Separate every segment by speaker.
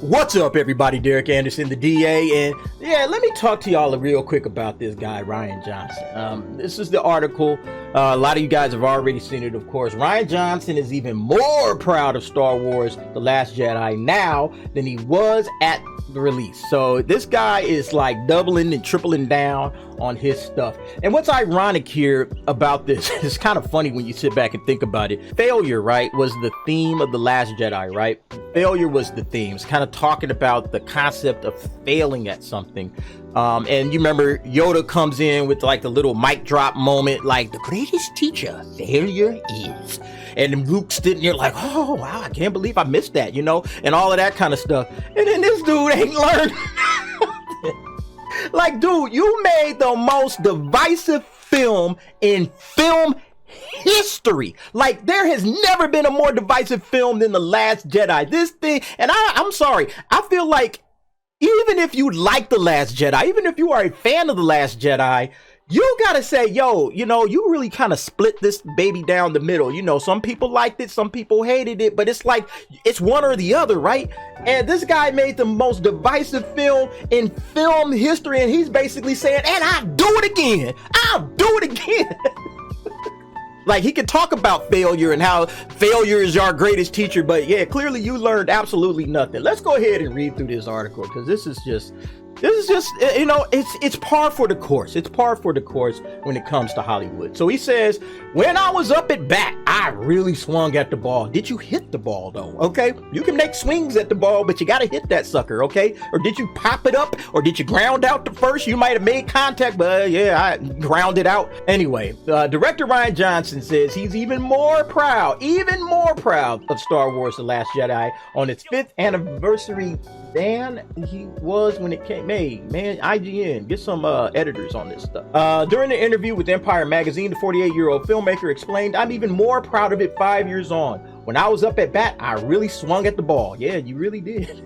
Speaker 1: What's up, everybody? Derek Anderson, the DA, and yeah, let me talk to y'all real quick about this guy, Rian Johnson. This is the article. A lot of you guys have already seen it, of course. Rian Johnson is even more proud of Star Wars: The Last Jedi now than he was at the release. So this guy is like doubling and tripling down on his stuff. And what's ironic here about this, it's kind of funny when you sit back and think about it. Failure, right, was the theme of The Last Jedi, right? Failure was the theme. It's kind of talking about the concept of failing at something. And you remember Yoda comes in with like the little mic drop moment, like the greatest teacher failure is. And Luke's sitting there like, oh, wow, I can't believe I missed that, you know, and all of that kind of stuff. And then this dude ain't learned. Like, dude, you made the most divisive film in film history. Like, there has never been a more divisive film than The Last Jedi. This thing, and I'm sorry, I feel like even if you like The Last Jedi, even if you are a fan of The Last Jedi, you gotta say, yo, you know, you really kind of split this baby down the middle. You know, some people liked it, some people hated it, but it's like, it's one or the other, right? And this guy made the most divisive film in film history, and he's basically saying, and I'll do it again. I'll do it again. Like, he could talk about failure and how failure is our greatest teacher, but yeah, clearly you learned absolutely nothing. Let's go ahead and read through this article, because this is just, you know, it's par for the course. It's par for the course when it comes to Hollywood. So he says, when I was up at bat, I really swung at the ball. Did you hit the ball though? Okay. You can make swings at the ball, but you got to hit that sucker. Okay. Or did you pop it up, or did you ground out the first? You might have made contact, but yeah, I grounded out. Anyway, director Rian Johnson says he's even more proud of Star Wars: The Last Jedi on its 5th anniversary than he was when it came made. Man, IGN, get some editors on this stuff. During the interview with Empire Magazine, the 48-year-old filmmaker explained, I'm even more proud of it 5 years on. When I was up at bat, I really swung at the ball. Yeah, you really did.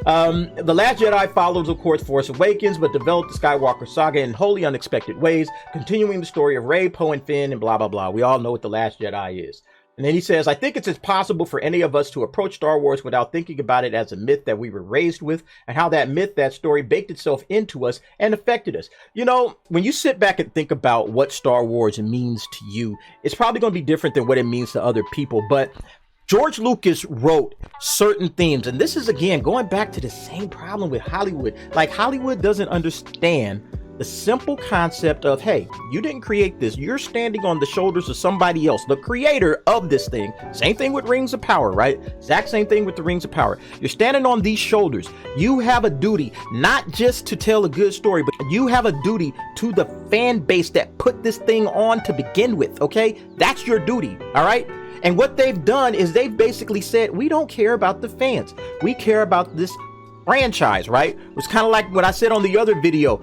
Speaker 1: The Last Jedi follows, of course, Force Awakens, but developed the Skywalker saga in wholly unexpected ways, continuing the story of Rey, Poe, and Finn, and blah, blah, blah. We all know what The Last Jedi is. And then he says, I think it's impossible for any of us to approach Star Wars without thinking about it as a myth that we were raised with, and how that myth, that story, baked itself into us and affected us. You know, when you sit back and think about what Star Wars means to you, it's probably going to be different than what it means to other people. But George Lucas wrote certain themes, and this is, again, going back to the same problem with Hollywood. Like, Hollywood doesn't understand the simple concept of, hey, you didn't create this. You're standing on the shoulders of somebody else, the creator of this thing. Same thing with Rings of Power, right? Exact same thing with the Rings of Power. You're standing on these shoulders. You have a duty, not just to tell a good story, but you have a duty to the fan base that put this thing on to begin with, okay? That's your duty, all right? And what they've done is they've basically said, we don't care about the fans. We care about this franchise, right? It was kind of like what I said on the other video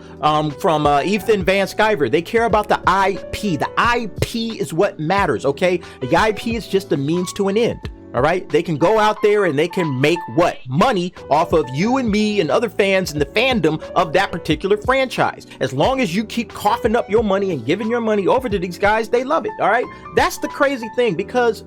Speaker 1: from Ethan Van Sciver. They care about the IP. The IP is what matters, okay? The IP is just a means to an end, all right? They can go out there and they can make what? Money off of you and me and other fans in the fandom of that particular franchise. As long as you keep coughing up your money and giving your money over to these guys, they love it, all right? That's the crazy thing, because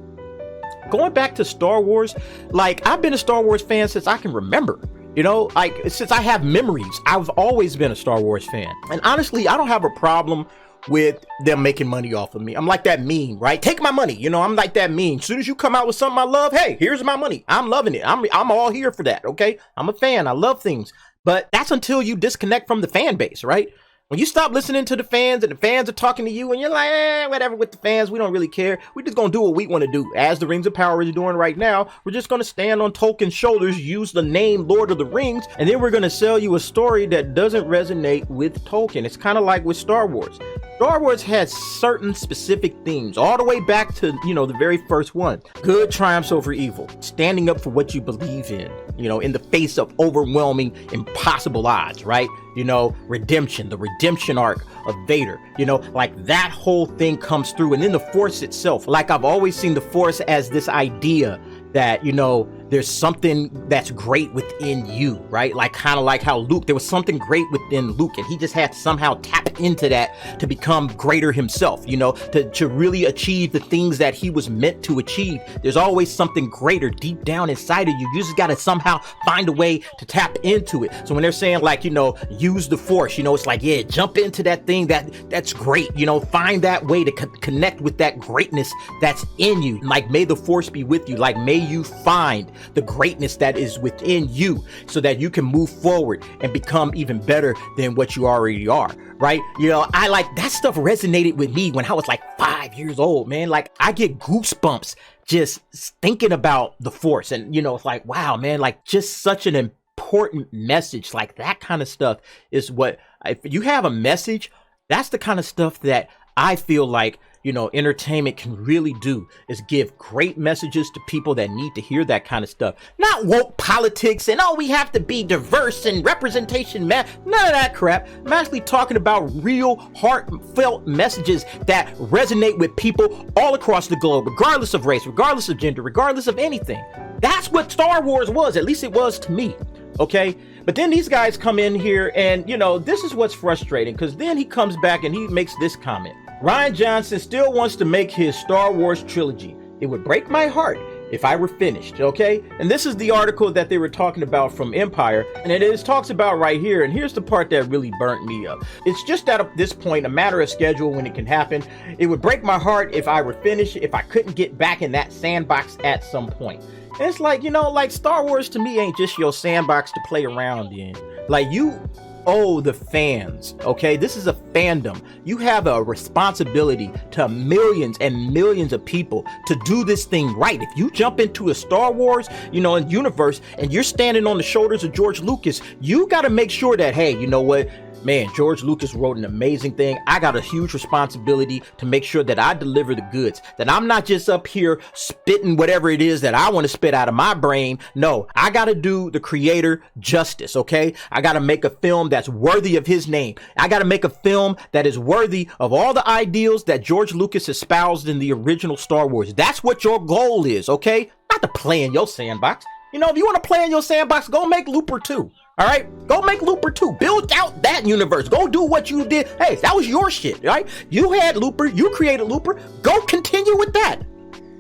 Speaker 1: going back to Star Wars, like, I've been a Star Wars fan since I can remember. You know, like, since I have memories, I've always been a Star Wars fan. And honestly, I don't have a problem with them making money off of me. I'm like that meme, right? Take my money. You know, I'm like that meme. As soon as you come out with something I love, hey, here's my money. I'm loving it. I'm all here for that, okay? I'm a fan. I love things. But that's until you disconnect from the fan base, right? When you stop listening to the fans and the fans are talking to you and you're like, whatever with the fans, we don't really care. We're just going to do what we want to do. As the Rings of Power is doing right now, we're just going to stand on Tolkien's shoulders, use the name Lord of the Rings, and then we're going to sell you a story that doesn't resonate with Tolkien. It's kind of like with Star Wars. Star Wars has certain specific themes, all the way back to, you know, the very first one. Good triumphs over evil. Standing up for what you believe in, you know, in the face of overwhelming, impossible odds, right? You know, redemption, the redemption arc of Vader, you know, like that whole thing comes through. And then the Force itself, like I've always seen the Force as this idea that, you know, there's something that's great within you, right? Like kind of like how Luke, there was something great within Luke, and he just had to somehow tap into that to become greater himself, you know, to really achieve the things that he was meant to achieve. There's always something greater deep down inside of you. You just got to somehow find a way to tap into it. So when they're saying like, you know, use the force, you know, it's like, yeah, jump into that thing that's great, you know, find that way to connect with that greatness that's in you. Like, may the force be with you. Like, may you find the greatness that is within you so that you can move forward and become even better than what you already are, right? You know, I like that stuff resonated with me when I was like 5 years old, man. Like, I get goosebumps just thinking about the force, and you know, it's like, wow, man, like just such an important message. Like that kind of stuff is what, if you have a message, that's the kind of stuff that I feel like, you know, entertainment can really do, is give great messages to people that need to hear that kind of stuff. Not woke politics and, oh, we have to be diverse and representation, man. None of that crap. I'm actually talking about real heartfelt messages that resonate with people all across the globe, regardless of race, regardless of gender, regardless of anything. That's what Star Wars was. At least it was to me. Okay. But then these guys come in here and, you know, this is what's frustrating, because then he comes back and he makes this comment. Rian Johnson still wants to make his Star Wars trilogy. It would break my heart if I were finished, okay? And this is the article that they were talking about from Empire, and it talks about right here, and here's the part that really burnt me up. It's just at this point a matter of schedule when it can happen. It would break my heart if I were finished, if I couldn't get back in that sandbox at some point. And it's like, you know, like Star Wars to me ain't just your sandbox to play around in. Like, you owe the fans, okay? This is a fandom. You have a responsibility to millions and millions of people to do this thing right. If you jump into a Star Wars, you know, universe, and you're standing on the shoulders of George Lucas, you got to make sure that, hey, you know what? Man, George Lucas wrote an amazing thing. I got a huge responsibility to make sure that I deliver the goods, that I'm not just up here spitting whatever it is that I want to spit out of my brain. No, I got to do the creator justice, okay? I got to make a film that's worthy of his name. I got to make a film that is worthy of all the ideals that George Lucas espoused in the original Star Wars. That's what your goal is, okay? Not to play in your sandbox. You know, if you want to play in your sandbox, go make Looper 2. All right, go make Looper 2. Build out that universe. Go do what you did. Hey, that was your shit, right? You had Looper. You created Looper. Go continue with that.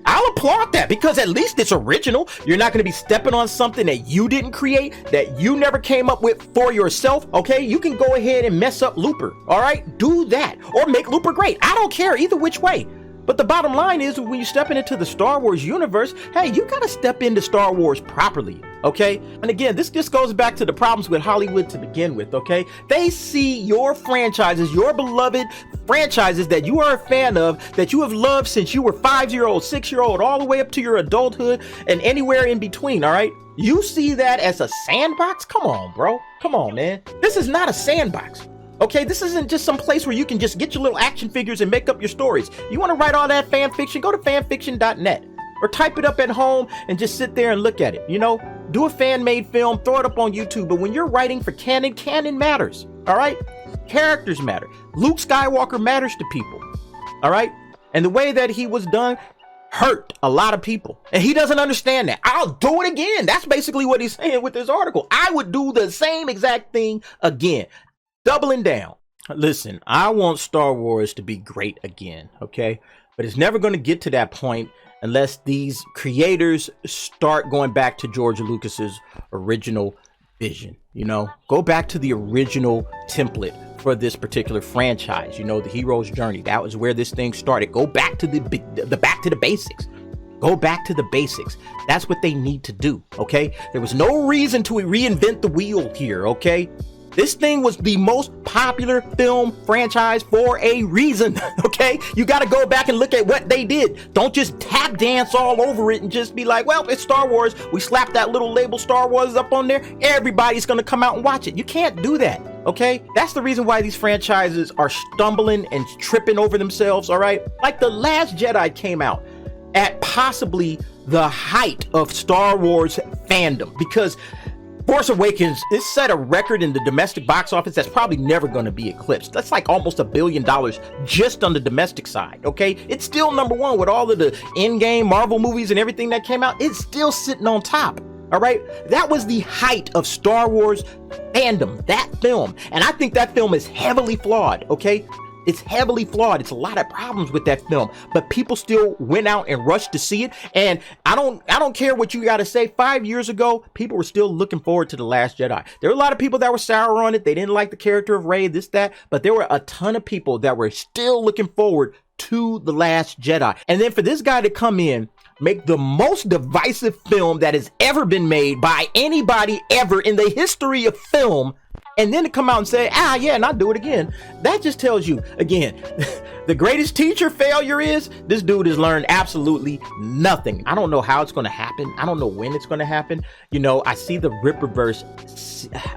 Speaker 1: I'll applaud that, because at least it's original. You're not going to be stepping on something that you didn't create, that you never came up with for yourself. Okay, you can go ahead and mess up Looper. All right, do that, or make Looper great. I don't care either which way. But the bottom line is, when you're stepping into the Star Wars universe, hey, you got to step into Star Wars properly, okay? And again, this just goes back to the problems with Hollywood to begin with, okay? They see your franchises, your beloved franchises that you are a fan of, that you have loved since you were 5-year-old, 6-year-old, all the way up to your adulthood and anywhere in between, all right? You see that as a sandbox? Come on, bro. Come on, man. This is not a sandbox. Okay, this isn't just some place where you can just get your little action figures and make up your stories. You want to write all that fan fiction? Go to fanfiction.net or type it up at home and just sit there and look at it. You know, do a fan-made film, throw it up on YouTube. But when you're writing for canon, canon matters. All right, characters matter. Luke Skywalker matters to people. All right, and the way that he was done hurt a lot of people, and he doesn't understand that. I'll do it again. That's basically what he's saying with this article. I would do the same exact thing again. Doubling down. Listen, I want Star Wars to be great again, okay? But it's never going to get to that point unless these creators start going back to George Lucas's original vision. You know, go back to the original template for this particular franchise. You know, the hero's journey. That was where this thing started. Go back to the back to the basics. Go back to the basics. That's what they need to do, okay? There was no reason to reinvent the wheel here, okay? This thing was the most popular film franchise for a reason, okay? You got to go back and look at what they did. Don't just tap dance all over it and just be like, well, it's Star Wars. We slap that little label Star Wars up on there. Everybody's going to come out and watch it. You can't do that, okay? That's the reason why these franchises are stumbling and tripping over themselves, all right? Like The Last Jedi came out at possibly the height of Star Wars fandom, because Force Awakens, it set a record in the domestic box office that's probably never going to be eclipsed. That's like almost $1 billion just on the domestic side, okay? It's still number one with all of the in-game Marvel movies and everything that came out. It's still sitting on top, all right? That was the height of Star Wars fandom, that film. And I think that film is heavily flawed, okay? It's heavily flawed. It's a lot of problems with that film, but people still went out and rushed to see it. And I don't care what you got to say. 5 years ago, people were still looking forward to The Last Jedi. There were a lot of people that were sour on it. They didn't like the character of Rey, this, that, but there were a ton of people that were still looking forward to The Last Jedi. And then for this guy to come in, make the most divisive film that has ever been made by anybody ever in the history of film, and then to come out and say, yeah, and I'll do it again. That just tells you, again, the greatest teacher failure is this dude has learned absolutely nothing. I don't know how it's going to happen. I don't know when it's going to happen. You know, I see the Ripperverse.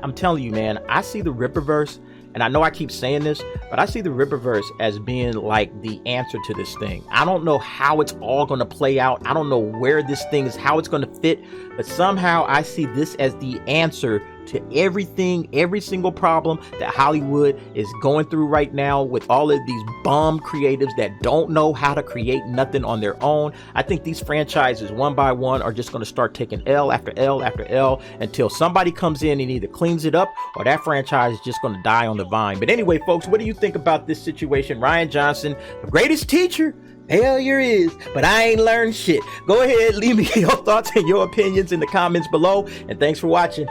Speaker 1: I'm telling you, man, I see the Ripperverse. And I know I keep saying this, but I see the Ripperverse as being like the answer to this thing. I don't know how it's all going to play out. I don't know where this thing is, how it's going to fit, but somehow I see this as the answer to everything, every single problem that Hollywood is going through right now with all of these bum creatives that don't know how to create nothing on their own. I think these franchises one by one are just going to start taking L after L after L until somebody comes in and either cleans it up or that franchise is just going to die on the vine. But anyway, folks, what do you think about this situation? Rian Johnson, the greatest teacher failure is, but I ain't learned shit. Go ahead, leave me your thoughts and your opinions in the comments below, and thanks for watching.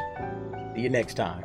Speaker 1: See you next time.